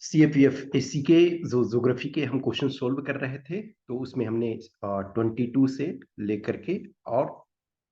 CAPF AC के जो geography के हम क्वेश्चन सोल्व कर रहे थे, तो उसमें हमने 22 से लेकर के और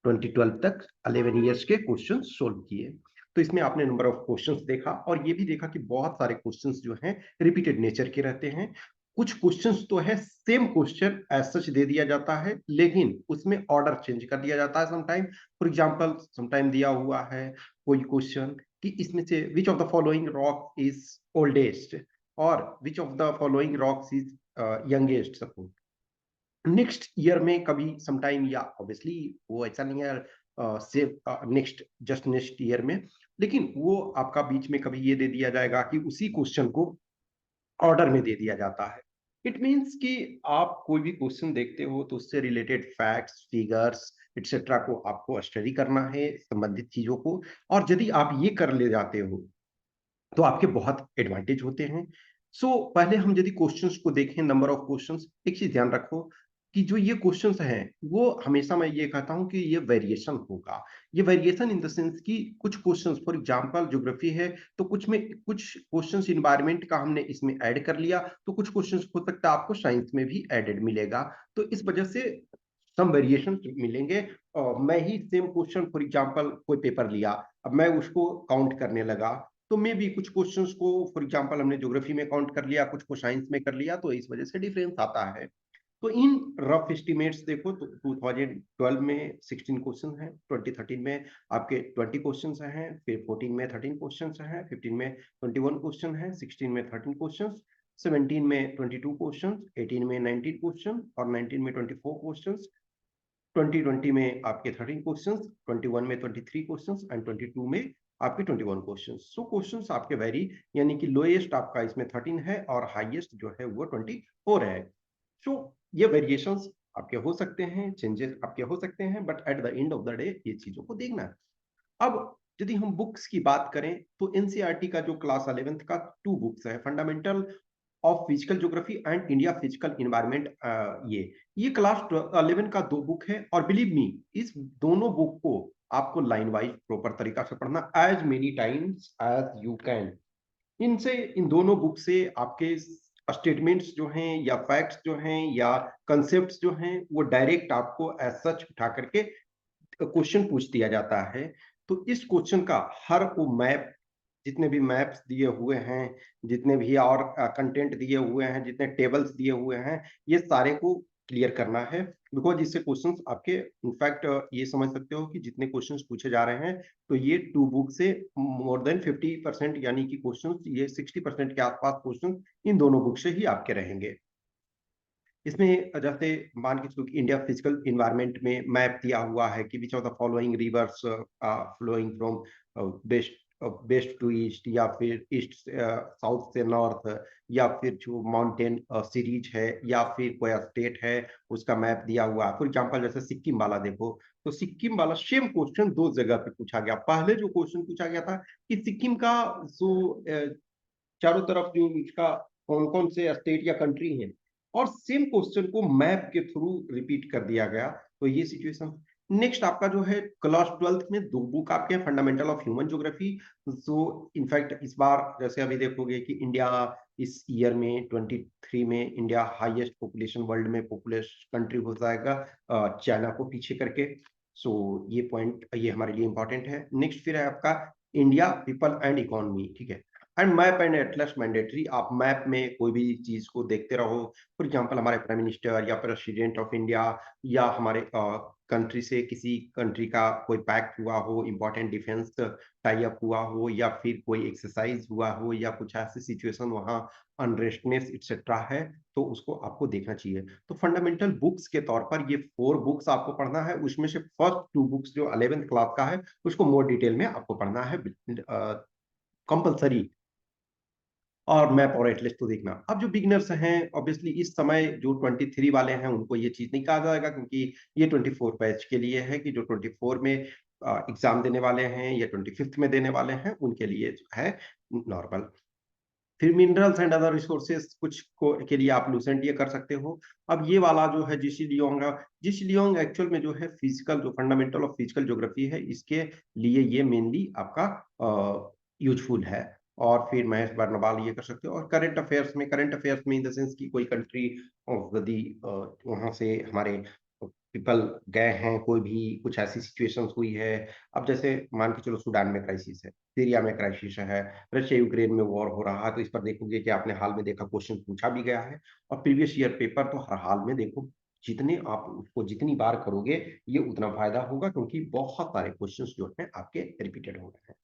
2012 तक 11 ईयर्स के क्वेश्चन सोल्व किए। तो इसमें आपने नंबर ऑफ क्वेश्चंस देखा और ये भी देखा कि बहुत सारे क्वेश्चंस जो हैं रिपीटेड नेचर के रहते हैं। कुछ क्वेश्चंस तो है सेम क्वेश्चन एज सच दे दिया जाता है, लेकिन उसमें ऑर्डर चेंज कर दिया जाता है समटाइम। फॉर एग्जांपल समटाइम दिया हुआ है कोई क्वेश्चन कि इसमें से which of the following rock is oldest और which of the following rocks is youngest suppose. Next year में कभी समटाइम, या ऑब्वियसली वो ऐसा नहीं है से नेक्स्ट जस्ट नेक्स्ट ईयर में, लेकिन वो आपका बीच में कभी ये दे दिया जाएगा कि उसी क्वेश्चन को ऑर्डर में दे दिया जाता है। इट मीन्स कि आप कोई भी क्वेश्चन देखते हो तो उससे रिलेटेड फैक्ट्स, फिगर्स एटसेट्रा को आपको स्टडी करना है, संबंधित चीजों को। और यदि आप ये कर ले जाते हो तो आपके बहुत एडवांटेज होते हैं। पहले हम यदि क्वेश्चंस को देखें, नंबर ऑफ क्वेश्चंस, एक चीज ध्यान रखो कि जो ये क्वेश्चंस हैं वो हमेशा मैं ये कहता हूं कि ये वेरिएशन होगा। ये वेरिएशन इन द सेंस कि कुछ क्वेश्चंस फॉर एग्जांपल ज्योग्राफी है तो कुछ में कुछ क्वेश्चंस इन्वायरमेंट का हमने इसमें ऐड कर लिया, तो कुछ क्वेश्चंस हो सकता है आपको साइंस में भी एडेड मिलेगा। तो इस वजह से सम वेरिएशन मिलेंगे। मैं ही सेम क्वेश्चन फॉर एग्जांपल कोई पेपर लिया, अब मैं उसको काउंट करने लगा, तो मे भी कुछ क्वेश्चंस को फॉर एग्जांपल हमने ज्योग्राफी में काउंट कर लिया, कुछ को साइंस में कर लिया, तो इस वजह से डिफरेंस आता है। तो इन रफ एस्टिमेट्स देखो तो 2012 में 16 क्वेश्चन हैं, 2013 में आपके 20 क्वेश्चन हैं, फिर 14 में 13 क्वेश्चन हैं, 15 में 21 क्वेश्चन हैं, 16 में 13 क्वेश्चन, 17 में 22 क्वेश्चन, 18 में 19 क्वेश्चन और 19 में 24 क्वेश्चन, 2020 में आपके 13 क्वेश्चंस, 21 में 23 क्वेश्चंस एंड 22 में आपके 21 क्वेश्चंस। सो क्वेश्चंस आपके वेरी, यानी कि लोएस्ट आपका इसमें 13 है और हाईएस्ट जो है वो 24 है। सो ये वेरिएशंस आपके हो सकते हैं, चेंजेस आपके हो सकते हैं, but at the end of the day ये चीजों को देखना है। अब यदि हम बुक्स की बात करें तो एनसीईआरटी का जो क्लास 11th का 2 बुक्स है, fundamental of physical geography and India physical environment, ये क्लास 11 का 2 बुक है। और बिलीव मी, इस दोनों बुक को आपको लाइन वाइज प्रॉपर तरीका से पढ़ना as many times as you can. इनसे, इन दोनों बुक से आपके स्टेटमेंट्स जो हैं या फैक्ट्स जो हैं या कंसेप्ट्स जो हैं वो डायरेक्ट आपको एज सच उठा करके क्वेश्चन पूछ दिया जाता है। तो इस क्वेश्चन का हर वो मैप, जितने भी मैप्स दिए हुए हैं, जितने भी और कंटेंट दिए हुए हैं, जितने टेबल्स दिए हुए हैं, ये सारे को क्लियर करना है। बिकॉज इससे क्वेश्चंस आपके, इनफैक्ट ये समझ सकते हो कि जितने क्वेश्चंस पूछे जा रहे हैं तो ये 2 बुक से मोर देन 50%, यानी कि क्वेश्चंस ये 60% के आसपास क्वेश्चंस इन दोनों बुक से ही आपके रहेंगे। इसमें जैसे मान के चलो कि इंडिया फिजिकल इन्वायरमेंट में मैप दिया हुआ है कि which of the following rivers flowing from west west to east, या फिर ईस्ट साउथ से नॉर्थ, या फिर जो माउंटेन सीरीज है, या फिर कोई स्टेट है उसका मैप दिया हुआ है। फॉर एग्जांपल जैसे सिक्किम वाला देखो, तो सिक्किम वाला सेम क्वेश्चन 2 जगह पे पूछा गया। पहले जो क्वेश्चन पूछा गया था कि सिक्किम का जो चारों तरफ जो इसका कौन कौन से स्टेट या कंट्री हैं, और सेम क्वेश्चन को मैप के थ्रू रिपीट कर दिया गया। तो ये सिचुएशन। नेक्स्ट आपका जो है क्लास 12th में 2 बुक आपके फंडामेंटल ऑफ ह्यूमन ज्योग्राफी। जो इनफैक्ट इस बार जैसे अभी देखोगे कि इंडिया इस ईयर में 23 में इंडिया हाईएस्ट पॉपुलेशन वर्ल्ड में पॉपुलेशन कंट्री हो जाएगा, चाइना को पीछे करके। ये पॉइंट ये हमारे लिए इंपॉर्टेंट है। नेक्स्ट फिर है आपका इंडिया पीपल एंड इकोनॉमी, ठीक है। And map and Atlas mandatory, आप मैप में कोई भी चीज को देखते रहो। फॉर एग्जांपल हमारे प्राइम मिनिस्टर या प्रेसिडेंट ऑफ इंडिया, या हमारे कंट्री से किसी कंट्री का कोई पैक्ट हुआ हो, इंपॉर्टेंट डिफेंस टाई अप हुआ हो, या फिर कोई एक्सरसाइज हुआ हो, या कुछ ऐसी सिचुएशन वहाँ अनरेस्टनेस एक्सेट्रा है, तो उसको आपको देखना चाहिए। तो फंडामेंटल बुक्स के तौर पर ये 4 बुक्स आपको पढ़ना है। उसमें से फर्स्ट 2 बुक्स जो 11th क्लास का है उसको मोर डिटेल में आपको पढ़ना है, कंपल्सरी। और मैप और एटलस तो देखना। अब जो बिगिनर्स हैं, ऑब्वियसली इस समय जो 23 वाले हैं उनको ये चीज नहीं कहा जाएगा, क्योंकि ये 24 बैच के लिए है कि जो 24 में एग्जाम देने वाले हैं या 25th में देने वाले हैं उनके लिए जो है नॉर्मल। फिर मिनरल्स एंड अदर रिसोर्सेज कुछ को के लिए आप लूसेंट ये कर सकते हो। अब ये वाला जो है GC Leong, GC Leong actual में जो है फिजिकल, जो फंडामेंटल ऑफ फिजिकल ज्योग्राफी है, इसके लिए ये मेनली आपका यूजफुल है। और फिर महेश बर्नवाल ये कर सकते हो। और करंट अफेयर्स में इन द सेंस कि कोई कंट्री यदि वहाँ से हमारे पीपल गए हैं, कोई भी कुछ ऐसी सिचुएशंस हुई है। अब जैसे मान के चलो सूडान में क्राइसिस है, सीरिया में क्राइसिस है, रशिया यूक्रेन में वॉर हो रहा है, तो इस पर देखोगे कि आपने हाल में देखा क्वेश्चन पूछा भी गया है। और प्रीवियस ईयर पेपर तो हर हाल में देखो, जितने आप उसको जितनी बार करोगे ये उतना फायदा होगा, क्योंकि बहुत सारे क्वेश्चंस जो हैं आपके रिपीटेड हो रहे हैं।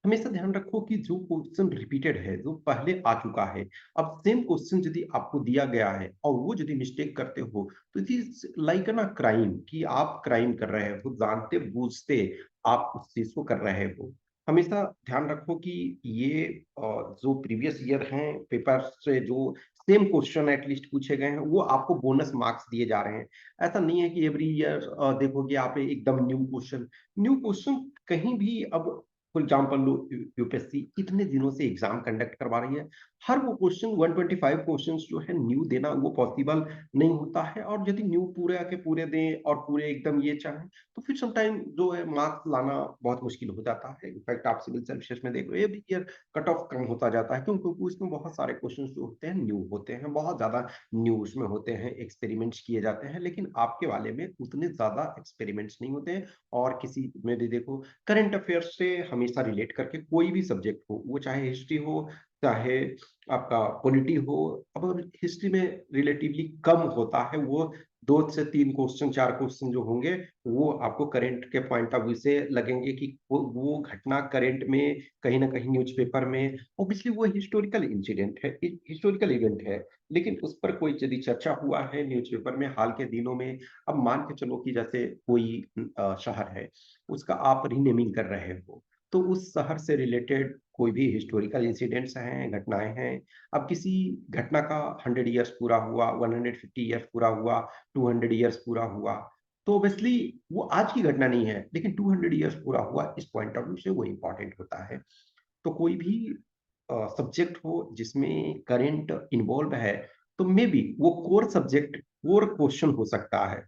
हमेशा ध्यान रखो कि जो क्वेश्चन रिपीटेड है, जो पहले आ चुका है, अब सेम क्वेश्चन यदि आपको दिया गया है और वो यदि मिस्टेक करते हो, तो इट इज लाइक ना क्राइम, कि आप क्राइम कर रहे हो, जानते बूझते आप उस चीज को कर रहे हो। हमेशा ध्यान रखो कि ये जो प्रीवियस ईयर हैं पेपर से जो सेम क्वेश्चन एटलीस्ट पूछे गए हैं, वो आपको बोनस मार्क्स दिए जा रहे हैं। ऐसा नहीं है कि एवरी ईयर देखोगे आप एकदम न्यू क्वेश्चन कहीं भी। अब फॉर एग्जाम्पल लो, यूपीएससी इतने दिनों से एग्जाम कंडक्ट करवा रही है, हर वो क्वेश्चन 125 क्वेश्चंस जो है न्यू देना वो पॉसिबल नहीं होता है। और यदि न्यू पूरे आके पूरे दें और पूरे एकदम ये चाहें, तो फिर सम टाइम जो है मार्क्स लाना बहुत मुश्किल हो जाता है। इनफैक्ट आप सिविल सर्विसेज में देख लो, एवरी ईयर कट ऑफ कम होता जाता है। क्यों? क्योंकि उसमें बहुत सारे क्वेश्चन जो होते हैं न्यू होते हैं, बहुत ज्यादा न्यू उसमें होते हैं, एक्सपेरिमेंट्स किए जाते हैं। लेकिन आपके वाले में उतने ज्यादा एक्सपेरिमेंट्स नहीं होते हैं। और किसी में भी देखो, करंट अफेयर्स से हमेशा रिलेट करके कोई भी सब्जेक्ट हो, वो चाहे हिस्ट्री हो, चाहे आपका पॉलिटी हो। अब हिस्ट्री में रिलेटिवली कम होता है, वो 2 से 3 क्वेश्चन 4 क्वेश्चन जो होंगे, वो आपको करंट के पॉइंट ऑफ व्यू से लगेंगे कि वो घटना करंट में कहीं ना कहीं न्यूज़पेपर में, ऑब्वियसली वो हिस्टोरिकल इंसिडेंट है, हिस्टोरिकल इवेंट है, लेकिन उस पर कोई यदि चर्चा हुआ है न्यूज़पेपर में हाल के दिनों में। अब मान के चलो कि जैसे कोई शहर है, उसका आप रीनेमिंग कर रहे हो, तो उस शहर से रिलेटेड कोई भी हिस्टोरिकल इंसिडेंट्स हैं, घटनाएं हैं। अब किसी घटना का 100 ईयर्स पूरा हुआ, 150 ईयर्स पूरा हुआ, 200 ईयर्स पूरा हुआ, तो ऑब्वियसली वो आज की घटना नहीं है, लेकिन 200 ईयर्स पूरा हुआ, इस पॉइंट ऑफ व्यू से वो इंपॉर्टेंट होता है। तो कोई भी सब्जेक्ट हो जिसमें करंट इन्वॉल्व है, तो मे बी वो कोर सब्जेक्ट, कोर क्वेश्चन हो सकता है,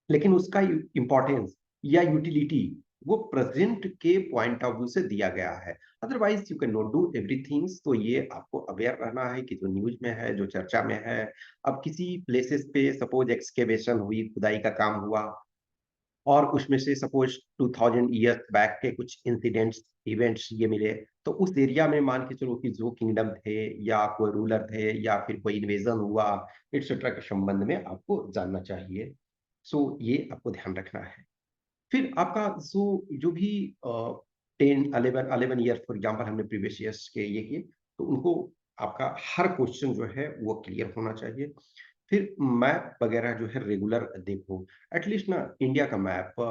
लेकिन उसका इम्पोर्टेंस या यूटिलिटी वो प्रेजेंट के पॉइंट ऑफ व्यू से दिया गया है। Otherwise you can not do everything. तो ये आपको अवेयर रहना है कि जो न्यूज में है, जो चर्चा में है। अब किसी प्लेसेस पे सपोज एक्सकेवेशन हुई, खुदाई का काम हुआ, और उसमें से सपोज 2000 ईयर्स बैक के कुछ इंसिडेंट्स, इवेंट्स ये मिले, तो उस एरिया में मान के चलो कि जो किंगडम थे या कोई रूलर थे या फिर कोई इन्वेजन हुआ, एक्सेट्रा के संबंध में आपको जानना चाहिए। सो ये आपको ध्यान रखना है। फिर आपका जो भी 10 11 ईयर फॉर एग्जाम्पल हमने प्रीवियस ईयर्स के ये किए, तो उनको आपका हर क्वेश्चन जो है वो क्लियर होना चाहिए। फिर मैप वगैरह जो है रेगुलर देखो, एटलीस्ट ना इंडिया का मैप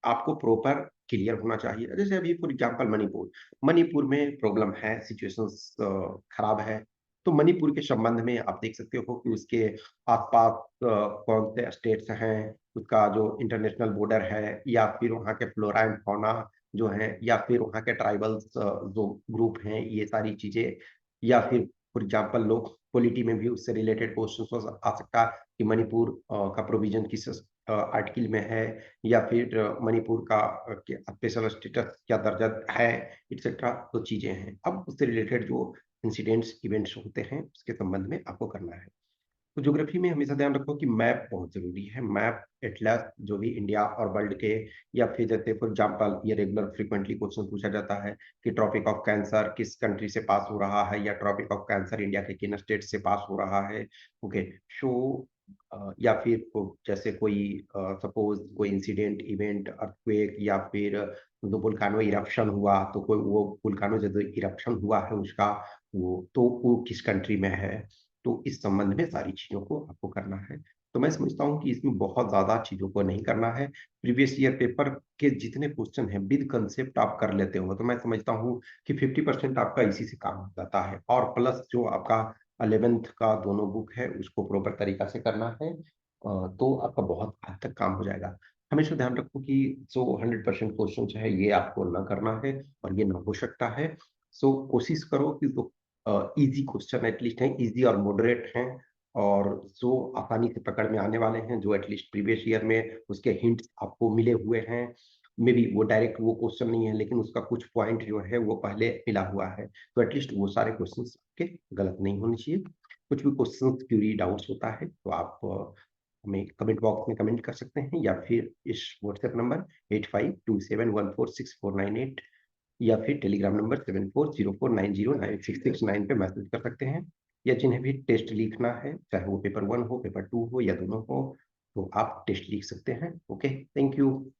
आपको प्रॉपर क्लियर होना चाहिए। जैसे अभी फॉर एग्जांपल मणिपुर, मणिपुर में प्रॉब्लम है, सिचुएशंस खराब है, तो मणिपुर के संबंध में आप देख सकते हो कि उसके आसपास कौन से स्टेट्स हैं, उसका जो इंटरनेशनल बॉर्डर है, या फिर वहाँ के फ्लोरा एंड फौना जो है, या फिर वहाँ के ट्राइबल्स जो ग्रुप हैं, ये सारी चीजें। या फिर फॉर एग्जांपल लोग पॉलिटी में भी उससे रिलेटेड क्वेश्चन आ सकता है कि मणिपुर का प्रोविजन किस आर्टिकल में है, या फिर मणिपुर का स्पेशल स्टेटस क्या दर्जा है, इट्सेट्रा। तो चीजें हैं, अब उससे रिलेटेड जो इंसिडेंट्स इवेंट्स होते हैं उसके संबंध में आपको करना है। तो ज्योग्राफी में हमेशा ध्यान रखो कि मैप बहुत जरूरी है। मैप एटलस जो भी इंडिया और वर्ल्ड के, या फिर जैसे फॉर एग्जांपल ये रेगुलर फ्रीक्वेंटली क्वेश्चन पूछा जाता है कि ट्रॉपिक ऑफ कैंसर किस कंट्री से पास हो रहा है, या ट्रॉपिक ऑफ कैंसर इंडिया के किन स्टेट से पास हो रहा है। ओके। सो या फिर जैसे कोई सपोज कोई इंसिडेंट इवेंट, अर्थक्वेक, या फिर जो वुल्कानो इरप्शन हुआ, तो कोई वो वुल्कानो जो इरप्शन हुआ है उसका वो किस कंट्री में है। तो इस संबंध में सारी चीजों को आपको करना है। तो मैं समझता हूँ कि इसमें बहुत ज्यादा चीजों को नहीं करना है। प्रीवियस ईयर पेपर के जितने क्वेश्चन हैं विद कंसेप्ट आप कर लेते हो, तो मैं समझता हूँ कि 50% आपका इसी से काम हो जाता है। और प्लस जो आपका 11th का दोनों बुक है उसको प्रॉपर तरीका से करना है, तो आपका बहुत हद तक काम हो जाएगा। हमेशा ध्यान रखो कि जो 100% क्वेश्चन है ये आपको ना करना है, और ये ना हो सकता है। सो कोशिश करो कि जो इजी क्वेश्चन एटलीस्ट हैं, इजी और मॉडरेट हैं, और जो आसानी से पकड़ में आने वाले हैं, जो एटलीस्ट प्रीवियस ईयर में उसके हिंट्स आपको मिले हुए हैं, मे बी वो डायरेक्ट वो क्वेश्चन नहीं है, लेकिन उसका कुछ पॉइंट जो है वो पहले मिला हुआ है, तो एटलीस्ट वो सारे क्वेश्चन आपके गलत नहीं होने चाहिए। कुछ भी क्वेश्चन क्यूरी डाउट्स होता है तो आप हमें कमेंट बॉक्स में कमेंट कर सकते हैं, या फिर इस व्हाट्सएप नंबर 8527146498 या फिर टेलीग्राम नंबर 7404909669 पे मैसेज कर सकते हैं। या जिन्हें भी टेस्ट लिखना है, चाहे वो पेपर 1 हो, पेपर 2 हो या दोनों हो, तो आप टेस्ट लिख सकते हैं। Okay, thank you.